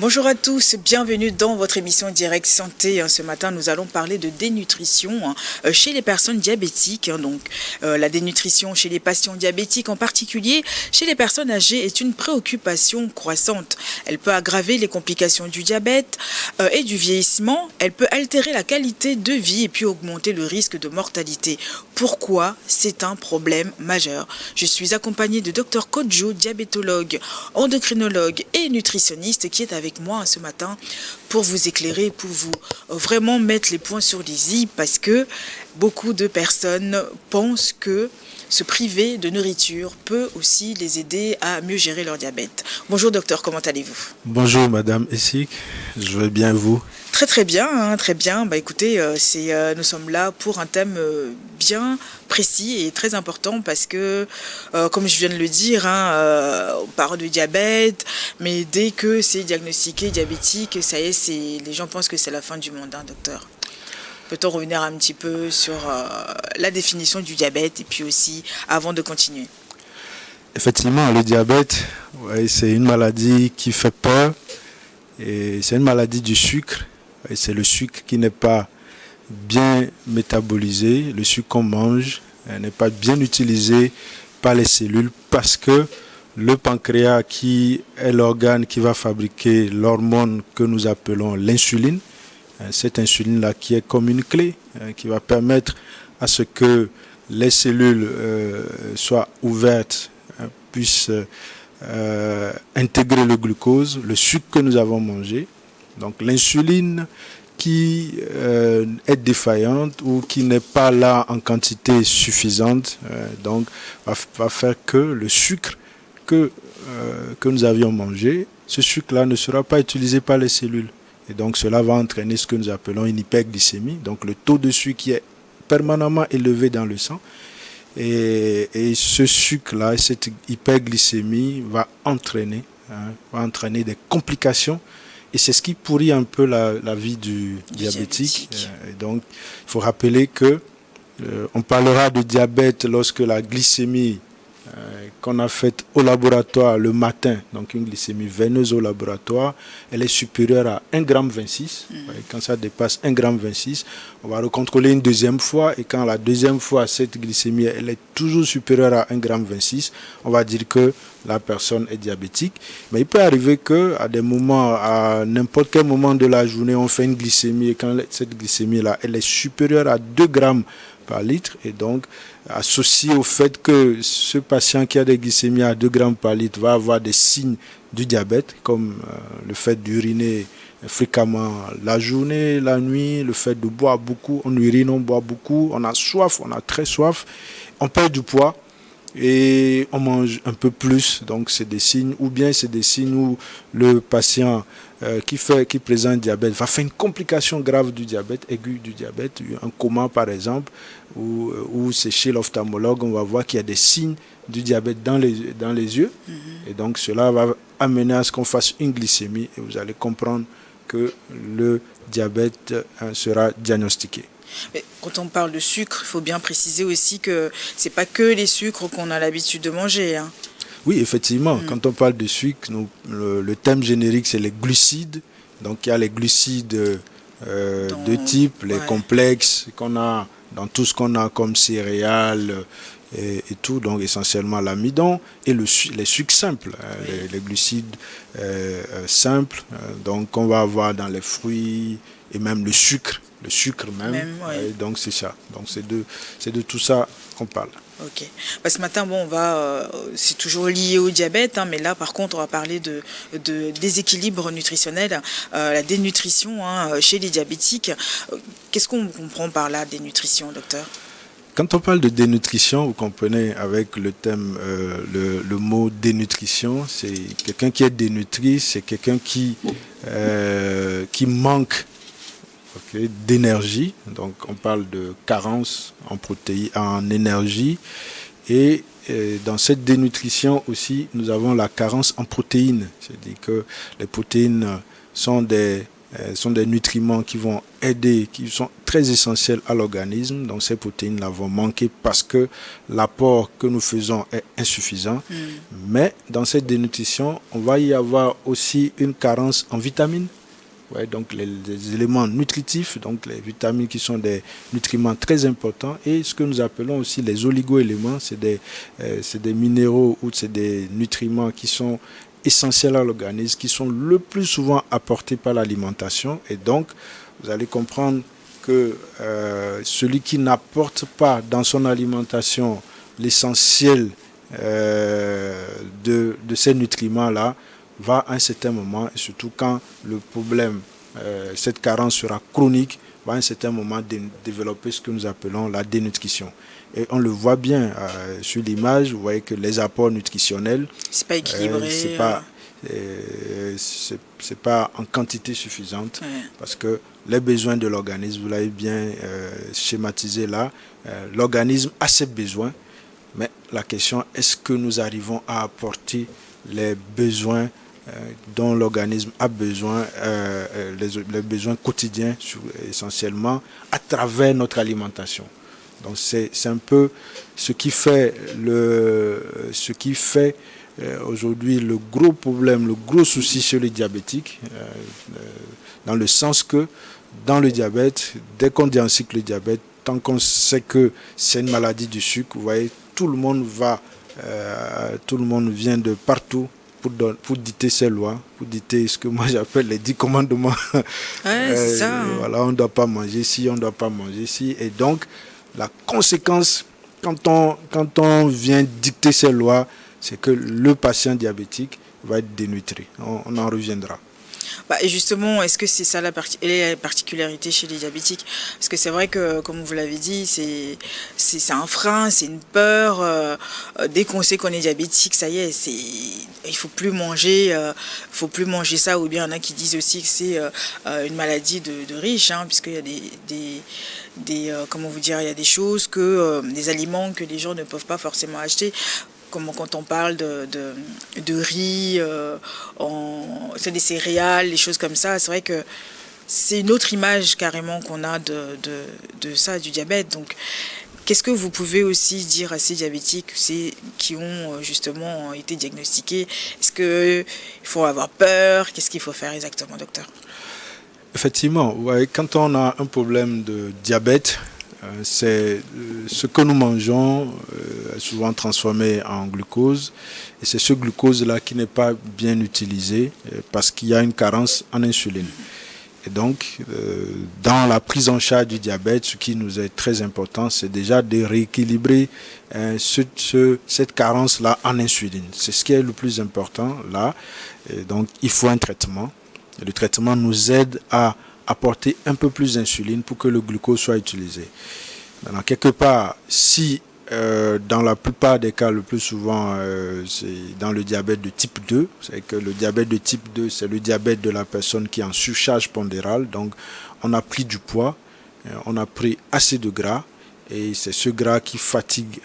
Bonjour à tous, bienvenue dans votre émission Direct Santé. Ce matin, nous allons parler de dénutrition chez les personnes diabétiques. Donc, la dénutrition chez les patients diabétiques, en particulier chez les personnes âgées, est une préoccupation croissante. Elle peut aggraver les complications du diabète et du vieillissement. Elle peut altérer la qualité de vie et puis augmenter le risque de mortalité. Pourquoi? C'est un problème majeur. Je suis accompagnée de Dr Kodjo, diabétologue, endocrinologue et nutritionniste qui est avec moi ce matin pour vous éclairer, pour vous vraiment mettre les points sur les i, parce que beaucoup de personnes pensent que se priver de nourriture peut aussi les aider à mieux gérer leur diabète. Bonjour docteur, comment allez-vous? Bonjour madame Essig, je vais bien vous. Très bien, très bien. Écoutez, nous sommes là pour un thème bien précis et très important parce que, comme je viens de le dire, on parle de diabète, mais dès que c'est diagnostiqué diabétique, ça y est, les gens pensent que c'est la fin du monde, docteur. Peut-on revenir un petit peu sur la définition du diabète et puis aussi avant de continuer? Effectivement, le diabète, c'est une maladie qui fait peur et c'est une maladie du sucre. Et c'est le sucre qui n'est pas bien métabolisé, le sucre qu'on mange n'est pas bien utilisé par les cellules parce que le pancréas, qui est l'organe qui va fabriquer l'hormone que nous appelons l'insuline, cette insuline-là qui est comme une clé, qui va permettre à ce que les cellules soient ouvertes, puissent intégrer le glucose, le sucre que nous avons mangé. Donc l'insuline qui est défaillante ou qui n'est pas là en quantité suffisante, donc va faire que le sucre que nous avions mangé, ce sucre-là ne sera pas utilisé par les cellules. Et donc cela va entraîner ce que nous appelons une hyperglycémie, donc le taux de sucre qui est permanemment élevé dans le sang. Et ce sucre-là, cette hyperglycémie va entraîner des complications. Et c'est ce qui pourrit un peu la vie du diabétique. Et donc, il faut rappeler que on parlera de diabète lorsque la glycémie qu'on a faite au laboratoire le matin, donc une glycémie veineuse au laboratoire, elle est supérieure à 1,26 g. Quand ça dépasse 1,26 g, on va recontrôler une deuxième fois. Et quand la deuxième fois, cette glycémie elle est toujours supérieure à 1,26 g, on va dire que la personne est diabétique. Mais il peut arriver qu'à des moments, à n'importe quel moment de la journée, on fait une glycémie et quand cette glycémie-là, elle est supérieure à 2 grammes par litre, et donc associé au fait que ce patient qui a des glycémies à 2 grammes par litre va avoir des signes du diabète, comme le fait d'uriner fréquemment la journée, la nuit, le fait de boire beaucoup, on urine, on boit beaucoup, on a soif, on a très soif, on perd du poids et on mange un peu plus. Donc c'est des signes, ou bien c'est des signes où le patient qui présente diabète va faire une complication grave du diabète, aiguë du diabète, un coma par exemple, ou c'est chez l'ophtalmologue, on va voir qu'il y a des signes du diabète dans les yeux. Et donc cela va amener à ce qu'on fasse une glycémie et vous allez comprendre que le diabète sera diagnostiqué. Mais quand on parle de sucre, il faut bien préciser aussi que c'est pas que les sucres qu'on a l'habitude de manger. Oui, effectivement, quand on parle de sucre, le thème générique, c'est les glucides. Donc, il y a les glucides de type, les complexes qu'on a dans tout ce qu'on a comme céréales et tout, donc essentiellement l'amidon, et les sucres simples, les glucides simples, donc qu'on va avoir dans les fruits, et même le sucre même. Donc, c'est ça. Donc, c'est de tout ça qu'on parle. Ok. Ce matin, c'est toujours lié au diabète, mais là, par contre, on va parler de déséquilibre nutritionnel, la dénutrition chez les diabétiques. Qu'est-ce qu'on comprend par là, dénutrition, docteur? Quand on parle de dénutrition, vous comprenez avec le thème, le mot dénutrition, c'est quelqu'un qui est dénutri, c'est quelqu'un qui manque d'énergie. Donc on parle de carence en protéines, en énergie, et dans cette dénutrition aussi nous avons la carence en protéines. C'est-à-dire que les protéines sont des sont des nutriments qui vont aider, qui sont très essentiels à l'organisme. Donc ces protéines-là vont manquer parce que l'apport que nous faisons est insuffisant. Mais dans cette dénutrition, on va y avoir aussi une carence en vitamines. Ouais, donc les éléments nutritifs, donc les vitamines qui sont des nutriments très importants, et ce que nous appelons aussi les oligo-éléments, c'est des minéraux ou c'est des nutriments qui sont essentiels à l'organisme, qui sont le plus souvent apportés par l'alimentation. Et donc, vous allez comprendre que celui qui n'apporte pas dans son alimentation l'essentiel de ces nutriments-là, va à un certain moment, et surtout quand le problème, cette carence sera chronique, va à un certain moment développer ce que nous appelons la dénutrition. Et on le voit bien sur l'image, vous voyez que les apports nutritionnels, c'est pas équilibré, c'est pas en quantité suffisante, parce que les besoins de l'organisme, vous l'avez bien schématisé là, l'organisme a ses besoins, mais la question, est-ce que nous arrivons à apporter les besoins dont l'organisme a besoin, les besoins quotidiens essentiellement à travers notre alimentation. Donc c'est un peu ce qui fait aujourd'hui le gros problème, le gros souci chez les diabétiques, dans le sens que dans le diabète, dès qu'on diagnostique le diabète, tant qu'on sait que c'est une maladie du sucre, vous voyez, tout le monde vient de partout pour dicter ses lois, pour dicter ce que moi j'appelle les 10 commandements. C'est ça. Voilà, on ne doit pas manger ci, on ne doit pas manger ci. Et donc, la conséquence, quand on vient dicter ces lois, c'est que le patient diabétique va être dénutri. On en reviendra. Et justement, est-ce que c'est ça la particularité chez les diabétiques? Parce que c'est vrai que, comme vous l'avez dit, c'est un frein, c'est une peur. Dès qu'on sait qu'on est diabétique, ça y est, il faut plus manger ça. Ou bien il y en a qui disent aussi que c'est une maladie de riches, puisqu'il y a comment vous dire, il y a des choses des aliments que les gens ne peuvent pas forcément acheter. Comme quand on parle de riz, c'est des céréales, des choses comme ça. C'est vrai que c'est une autre image carrément qu'on a de ça, du diabète. Donc, qu'est-ce que vous pouvez aussi dire à ces diabétiques qui ont justement été diagnostiqués? Est-ce qu'il faut avoir peur? Qu'est-ce qu'il faut faire exactement, docteur? Effectivement, ouais, quand on a un problème de diabète, c'est ce que nous mangeons est souvent transformé en glucose, et c'est ce glucose-là qui n'est pas bien utilisé parce qu'il y a une carence en insuline. Et donc, dans la prise en charge du diabète, ce qui nous est très important, c'est déjà de rééquilibrer cette carence-là en insuline. C'est ce qui est le plus important là. Et donc, il faut un traitement. Et le traitement nous aide à apporter un peu plus d'insuline pour que le glucose soit utilisé. Maintenant, quelque part, si dans la plupart des cas, le plus souvent, c'est dans le diabète de type 2, c'est que le diabète de type 2, c'est le diabète de la personne qui est en surcharge pondérale, donc on a pris du poids, on a pris assez de gras, et c'est ce gras qui fatigue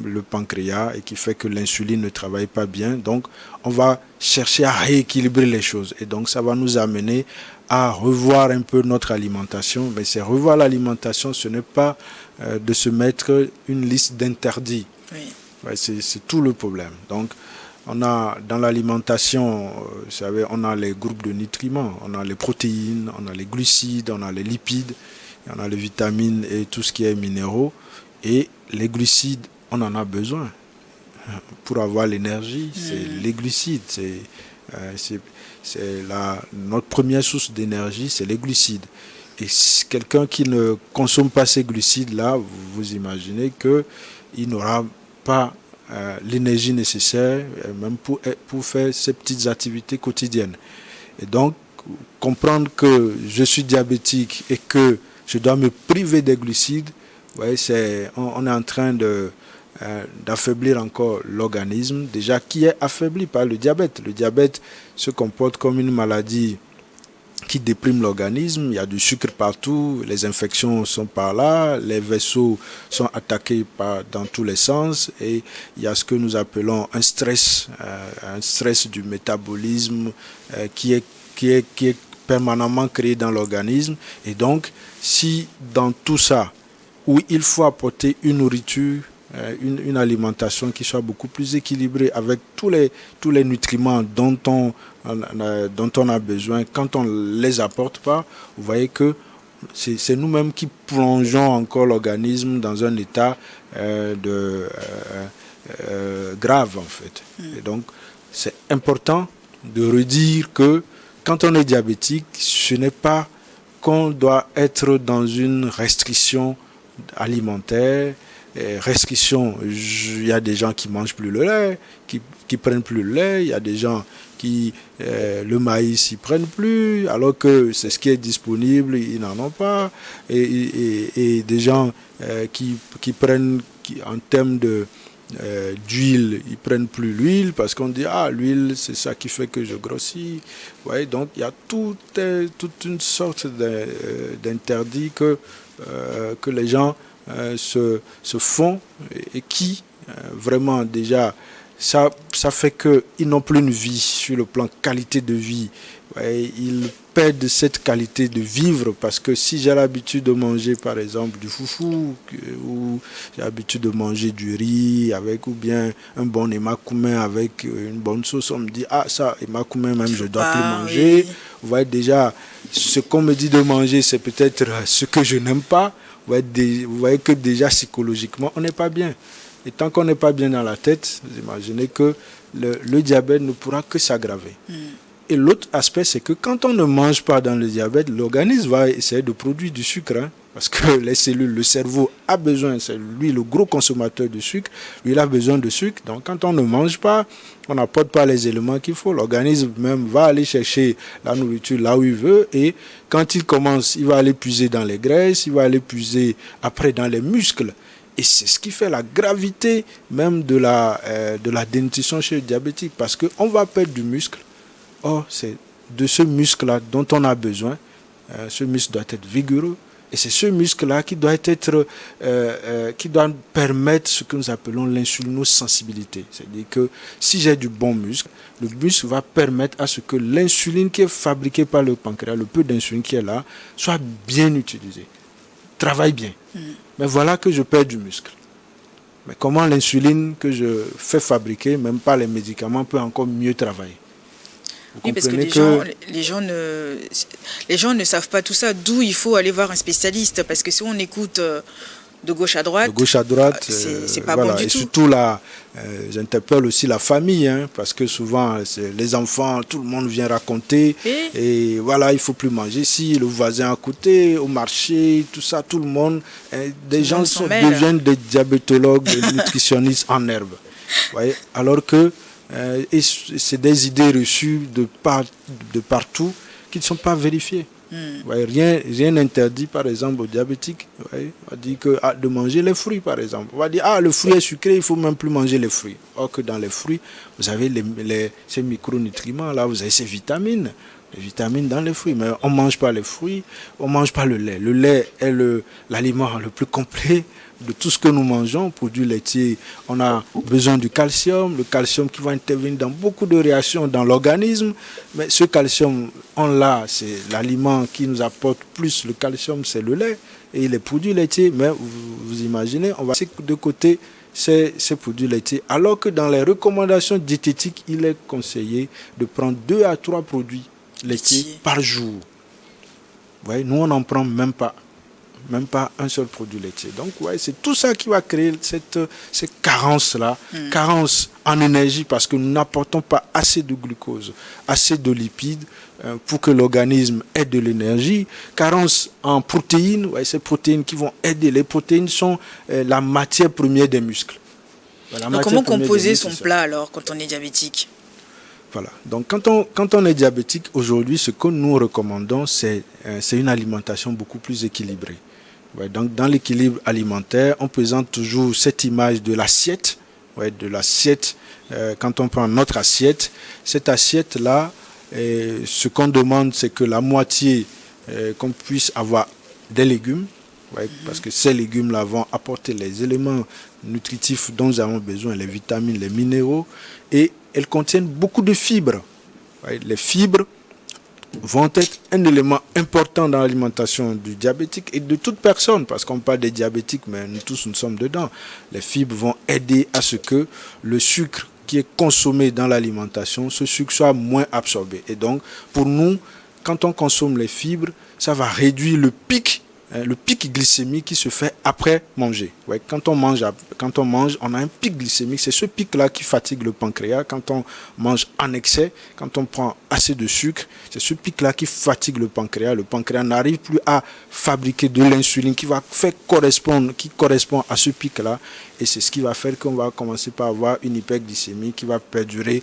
le pancréas et qui fait que l'insuline ne travaille pas bien. Donc, on va chercher à rééquilibrer les choses. Et donc, ça va nous amener à revoir un peu notre alimentation. Mais c'est revoir l'alimentation, ce n'est pas de se mettre une liste d'interdits. Oui. Ouais, c'est tout le problème. Donc, on a dans l'alimentation, vous savez, on a les groupes de nutriments. On a les protéines, on a les glucides, on a les lipides. On a les vitamines et tout ce qui est minéraux. Et les glucides, on en a besoin. Pour avoir l'énergie, c'est les glucides. Notre première source d'énergie, c'est les glucides. Et quelqu'un qui ne consomme pas ces glucides-là, vous imaginez qu'il n'aura pas l'énergie nécessaire, même pour faire ses petites activités quotidiennes. Et donc, comprendre que je suis diabétique et que je dois me priver des glucides, ouais, on est en train d'affaiblir encore l'organisme, déjà qui est affaibli par le diabète. Le diabète se comporte comme une maladie qui déprime l'organisme, il y a du sucre partout, les infections sont par là, les vaisseaux sont attaqués dans tous les sens, et il y a ce que nous appelons un stress du métabolisme qui est permanemment créé dans l'organisme. Et donc, si dans tout ça, où il faut apporter une nourriture, une alimentation qui soit beaucoup plus équilibrée avec tous les nutriments dont on a besoin, quand on ne les apporte pas, vous voyez que c'est nous-mêmes qui plongeons encore l'organisme dans un état grave, en fait. Et donc, c'est important de redire que quand on est diabétique, ce n'est pas qu'on doit être dans une restriction alimentaire. Restriction, il y a des gens qui mangent plus le lait, qui prennent plus le lait, il y a des gens qui le maïs ils prennent plus, alors que c'est ce qui est disponible, ils n'en ont pas, et des gens qui prennent en termes d'huile, ils prennent plus l'huile parce qu'on dit l'huile c'est ça qui fait que je grossis. Ouais, donc il y a toute une sorte d'interdit que les gens se font et qui vraiment déjà ça fait qu'ils n'ont plus une vie sur le plan qualité de vie. Ouais, ils perdent cette qualité de vivre parce que si j'ai l'habitude de manger par exemple du foufou ou j'ai l'habitude de manger du riz avec ou bien un bon emakoumé avec une bonne sauce, on me dit ça emakoumé même je dois plus manger. Oui. Vous voyez déjà ce qu'on me dit de manger c'est peut-être ce que je n'aime pas. Vous voyez que déjà psychologiquement on n'est pas bien. Et tant qu'on n'est pas bien dans la tête, vous imaginez que le diabète ne pourra que s'aggraver. Et l'autre aspect, c'est que quand on ne mange pas dans le diabète, l'organisme va essayer de produire du sucre. Parce que les cellules, le cerveau a besoin, c'est lui le gros consommateur de sucre, lui il a besoin de sucre. Donc quand on ne mange pas, on n'apporte pas les éléments qu'il faut. L'organisme même va aller chercher la nourriture là où il veut. Et quand il commence, il va aller puiser dans les graisses, il va aller puiser après dans les muscles. Et c'est ce qui fait la gravité même de la dénutrition chez le diabétique. Parce qu'on va perdre du muscle. Or, c'est de ce muscle-là dont on a besoin. Ce muscle doit être vigoureux. Et c'est ce muscle-là qui doit permettre ce que nous appelons l'insulinosensibilité. C'est-à-dire que si j'ai du bon muscle, le muscle va permettre à ce que l'insuline qui est fabriquée par le pancréas, le peu d'insuline qui est là, soit bien utilisée. Travaille bien. Mais voilà que je perds du muscle. Mais comment l'insuline que je fais fabriquer, même pas les médicaments, peut encore mieux travailler? Oui, parce que les gens ne savent pas tout ça, d'où il faut aller voir un spécialiste, parce que si on écoute de gauche à droite, c'est pas bon du tout. Et surtout là, j'interpelle aussi la famille, parce que souvent les enfants, tout le monde vient raconter, et voilà, il faut plus manger ici, le voisin à côté, au marché, tout ça, tout le monde, des gens deviennent des diabétologues, des nutritionnistes en herbe. Voyez, alors que et c'est des idées reçues de partout qui ne sont pas vérifiées. Ouais, rien n'interdit par exemple aux diabétiques. Ouais, on va dire que de manger les fruits par exemple. On va dire le fruit est sucré, il faut même plus manger les fruits. Or que dans les fruits, vous avez ces micronutriments là, vous avez ces vitamines. Les vitamines dans les fruits, mais on ne mange pas les fruits, on ne mange pas le lait. Le lait est l'aliment le plus complet de tout ce que nous mangeons. Produits laitiers, on a besoin du calcium, le calcium qui va intervenir dans beaucoup de réactions dans l'organisme. Mais ce calcium, on l'a, c'est l'aliment qui nous apporte plus le calcium, c'est le lait et les produits laitiers. Mais vous imaginez, on va de côté ces produits laitiers, alors que dans les recommandations diététiques, il est conseillé de prendre 2 à 3 produits laitiers par jour. Vous voyez, nous on n'en prend même pas un seul produit laitier. Donc ouais, c'est tout ça qui va créer cette carence-là, carence en énergie parce que nous n'apportons pas assez de glucose, assez de lipides pour que l'organisme ait de l'énergie, carence en protéines, ouais, ces protéines qui vont aider. Les protéines sont la matière première des muscles. Donc comment composer son plat alors quand on est diabétique ? Voilà. Donc quand on est diabétique, aujourd'hui, ce que nous recommandons, c'est une alimentation beaucoup plus équilibrée. Ouais, donc dans l'équilibre alimentaire, on présente toujours cette image de l'assiette. Ouais, de l'assiette, quand on prend notre assiette, cette assiette-là, ce qu'on demande, c'est que la moitié, qu'on puisse avoir des légumes, ouais, parce que ces légumes-là vont apporter les éléments nutritifs dont nous avons besoin, les vitamines, les minéraux, et elles contiennent beaucoup de fibres. Ouais, les fibres vont être un élément important dans l'alimentation du diabétique et de toute personne, parce qu'on parle des diabétiques, mais nous tous nous sommes dedans. Les fibres vont aider à ce que le sucre qui est consommé dans l'alimentation, ce sucre soit moins absorbé. Et donc, pour nous, quand on consomme les fibres, ça va réduire le pic glycémique qui se fait après manger. Ouais, quand on mange, on a un pic glycémique. C'est ce pic-là qui fatigue le pancréas. Quand on mange en excès, quand on prend assez de sucre, c'est ce pic-là qui fatigue le pancréas. Le pancréas n'arrive plus à fabriquer de l'insuline qui correspond à ce pic-là. Et c'est ce qui va faire qu'on va commencer par avoir une hyperglycémie qui va perdurer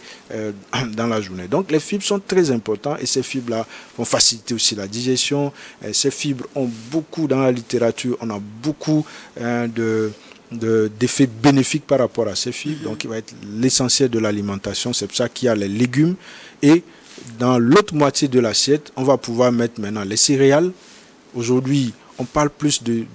dans la journée. Donc les fibres sont très importantes et ces fibres-là vont faciliter aussi la digestion. Et ces fibres ont beaucoup, dans la littérature, on a beaucoup d'effets bénéfiques par rapport à ces fibres. Donc il va être l'essentiel de l'alimentation. C'est pour ça qu'il y a les légumes. Et dans l'autre moitié de l'assiette, on va pouvoir mettre maintenant les céréales. Aujourd'hui, on parle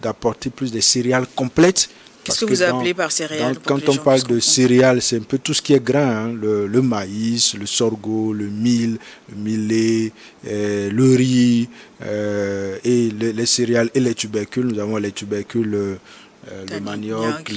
d'apporter plus de céréales complètes. Qu'est-ce que vous appelez par céréales? Quand on parle de céréales, c'est un peu tout ce qui est grain, hein, le maïs, le sorgho, le mil, le millet, le riz, et les céréales et les tubercules. Nous avons les tubercules, le manioc,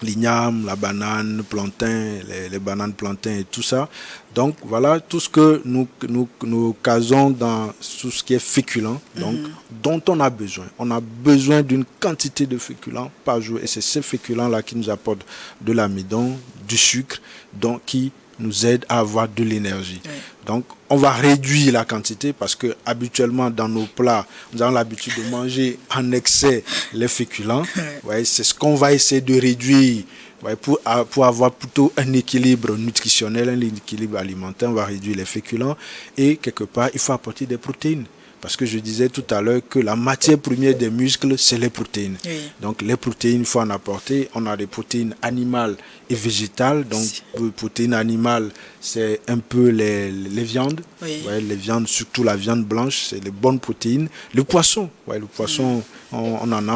l'igname, la banane, le plantain, les bananes plantains et tout ça. Donc voilà tout ce que nous casons dans tout ce qui est féculent, donc dont on a besoin. On a besoin d'une quantité de féculents par jour et c'est ces féculents-là qui nous apportent de l'amidon, du sucre, donc qui nous aident à avoir de l'énergie. Oui. Donc on va réduire la quantité parce que habituellement dans nos plats, nous avons l'habitude de manger en excès les féculents. Ouais, c'est ce qu'on va essayer de réduire. Ouais, pour avoir plutôt un équilibre nutritionnel, un équilibre alimentaire, on va réduire les féculents et quelque part, il faut apporter des protéines. Parce que je disais tout à l'heure que la matière première des muscles, c'est les protéines. Oui. Donc les protéines, il faut en apporter. On a des protéines animales et végétales. Donc les protéines animales, c'est un peu les viandes. Oui. Ouais, les viandes, surtout la viande blanche, c'est les bonnes protéines. Le poisson, ouais, le poisson, on en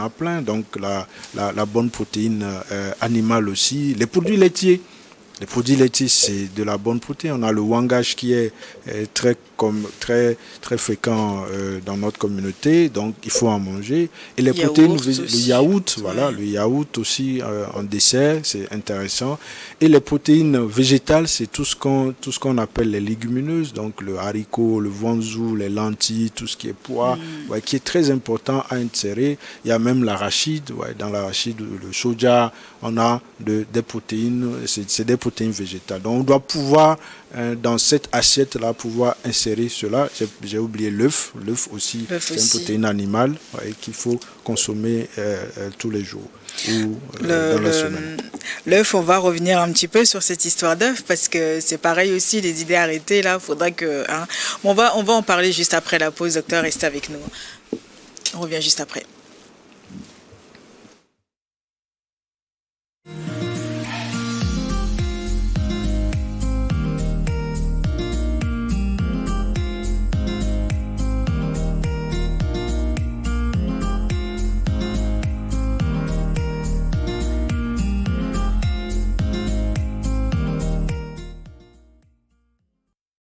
a plein. Donc la bonne protéine animale aussi. Les produits laitiers. Les produits laitiers, c'est de la bonne protéine. On a le wangage qui est très fréquent dans notre communauté, donc il faut en manger. Et les protéines, le yaourt, voilà, le yaourt aussi en dessert, c'est intéressant. Et les protéines végétales, c'est tout ce qu'on appelle les légumineuses, donc le haricot, le vanzou, les lentilles, tout ce qui est pois, ouais, qui est très important à insérer. Il y a même l'arachide, ouais, dans l'arachide, le soja, on a des protéines, c'est des protéines végétales. Donc on doit pouvoir, dans cette assiette-là, pouvoir insérer cela. J'ai oublié l'œuf. L'œuf aussi, c'est une protéine animale, ouais, qu'il faut consommer tous les jours ou dans la semaine. L'œuf, on va revenir un petit peu sur cette histoire d'œuf parce que c'est pareil aussi, les idées arrêtées, là, faudra que... Hein, on va en parler juste après la pause, docteur, restez avec nous. On revient juste après.